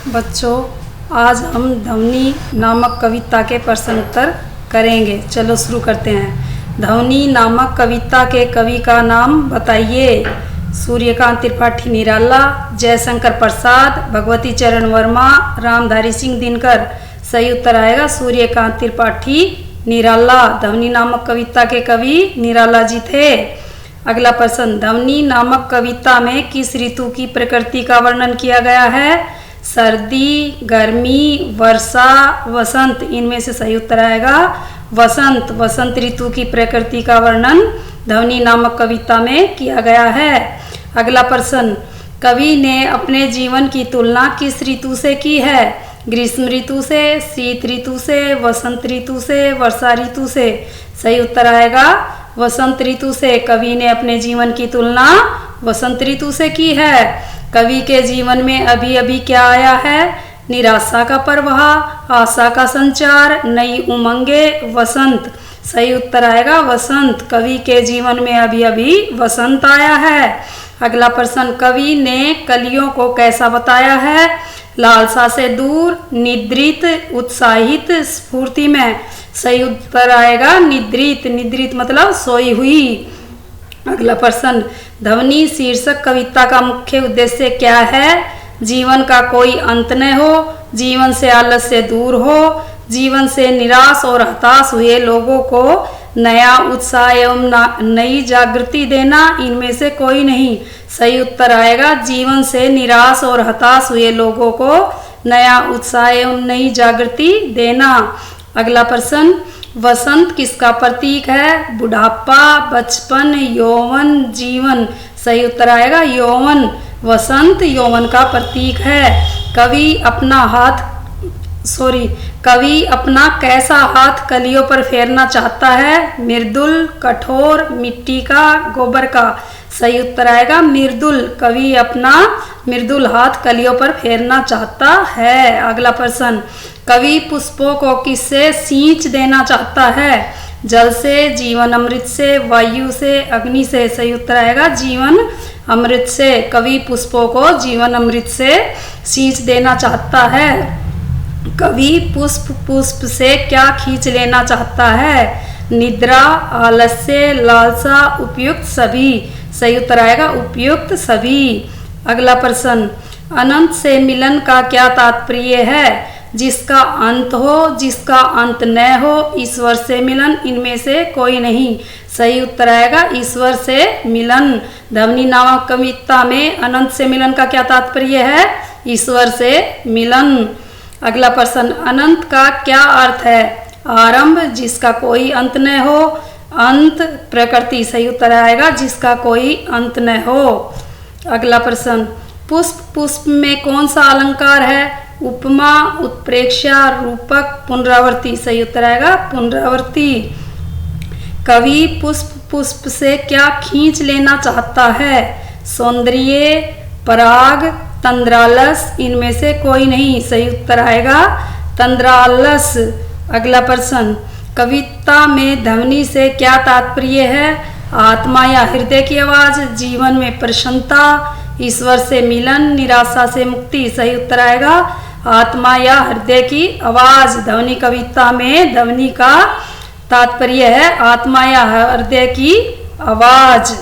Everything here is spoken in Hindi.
बच्चों, आज हम ध्वनि नामक कविता के प्रश्न उत्तर करेंगे। चलो शुरू करते हैं। ध्वनि नामक कविता के कवि का नाम बताइए। सूर्यकांत त्रिपाठी निराला, जयशंकर प्रसाद, भगवती चरण वर्मा, रामधारी सिंह दिनकर। सही उत्तर आएगा सूर्यकांत त्रिपाठी निराला। ध्वनि नामक कविता के कवि निराला जी थे। अगला प्रश्न, ध्वनि नामक कविता में किस ऋतु की प्रकृति का वर्णन किया गया है? सर्दी, गर्मी, वर्षा, वसंत। इनमें से सही उत्तर आएगा वसंत। वसंत ऋतु की प्रकृति का वर्णन ध्वनि नामक कविता में किया गया है। अगला प्रश्न, कवि ने अपने जीवन की तुलना किस ऋतु से की है? ग्रीष्म ऋतु से, शीत ऋतु से, वसंत ऋतु से, वर्षा ऋतु से। सही उत्तर आएगा वसंत ऋतु से। कवि ने अपने जीवन की तुलना वसंत ऋतु से की है। कवि के जीवन में अभी अभी क्या आया है? निराशा का प्रवाह, आशा का संचार, नई उमंगे, वसंत। सही उत्तर आएगा वसंत। कवि के जीवन में अभी अभी वसंत आया है। अगला प्रश्न, कवि ने कलियों को कैसा बताया है? लालसा से दूर, निद्रित, उत्साहित, स्फूर्ति में। सही उत्तर आएगा निद्रित। निद्रित मतलब सोई हुई। अगला प्रश्न, ध्वनि शीर्षक कविता का मुख्य उद्देश्य क्या है? जीवन का कोई अंत न हो, जीवन से आलस्य दूर हो, जीवन से निराश और हताश हुए लोगों को नया उत्साह एवं नई जागृति देना। इनमें से कोई नहीं। सही उत्तर आएगा जीवन से निराश और हताश हुए लोगों को नया उत्साह एवं नई जागृति देना। अगला प्रश्न, वसंत किसका प्रतीक है? बुढ़ापा, बचपन, यौवन, जीवन। सही उत्तर आएगा यौवन। वसंत यौवन का प्रतीक है। कवि अपना कैसा हाथ कलियों पर फेरना चाहता है? मृदुल, कठोर, मिट्टी का, गोबर का। सही उत्तर आएगा मृदुल। कवि अपना मृदुल हाथ कलियों पर फेरना चाहता है। अगला प्रश्न, कवि पुष्पों को किससे सींच देना चाहता है? जल से, जीवन अमृत से, वायु से, अग्नि से। सही उत्तर आएगा जीवन अमृत से। कवि पुष्पों को जीवन अमृत से सींच देना चाहता है। कवि पुष्प से क्या खींच लेना चाहता है? निद्रा, आलस्य, लालसा, उपयुक्त सभी। सही उत्तर आएगा उपयुक्त सभी। अगला प्रश्न, अनंत से मिलन का क्या तात्पर्य है? जिसका अंत हो, जिसका अंत न हो, ईश्वर से मिलन। इनमें से कोई नहीं। सही उत्तर आएगा ईश्वर से मिलन। ध्वनि नामक कविता में अनंत से मिलन का क्या तात्पर्य है? ईश्वर से मिलन। अगला प्रश्न, अनंत का क्या अर्थ है? आरंभ, जिसका कोई अंत न हो, अंत, प्रकृति। सही उत्तर आएगा जिसका कोई अंत न हो। अगला प्रश्न, पुष्प में कौन सा अलंकार है? उपमा, उत्प्रेक्षा, रूपक, पुनरावर्ती। सही उत्तर आएगा पुनरावर्ती। कवि पुष्प से क्या खींच लेना चाहता है? सौंदर्य, पराग, तंद्रालस। इनमें से कोई नहीं। सही उत्तर आएगा तंद्रालस। अगला प्रश्न, कविता में ध्वनि से क्या तात्पर्य है? आत्मा या हृदय की आवाज, जीवन में प्रसन्नता, ईश्वर से मिलन, निराशा से मुक्ति। सही उत्तर आएगा आत्मा या हृदय की आवाज। ध्वनि कविता में ध्वनि का तात्पर्य है आत्मा या हृदय की आवाज।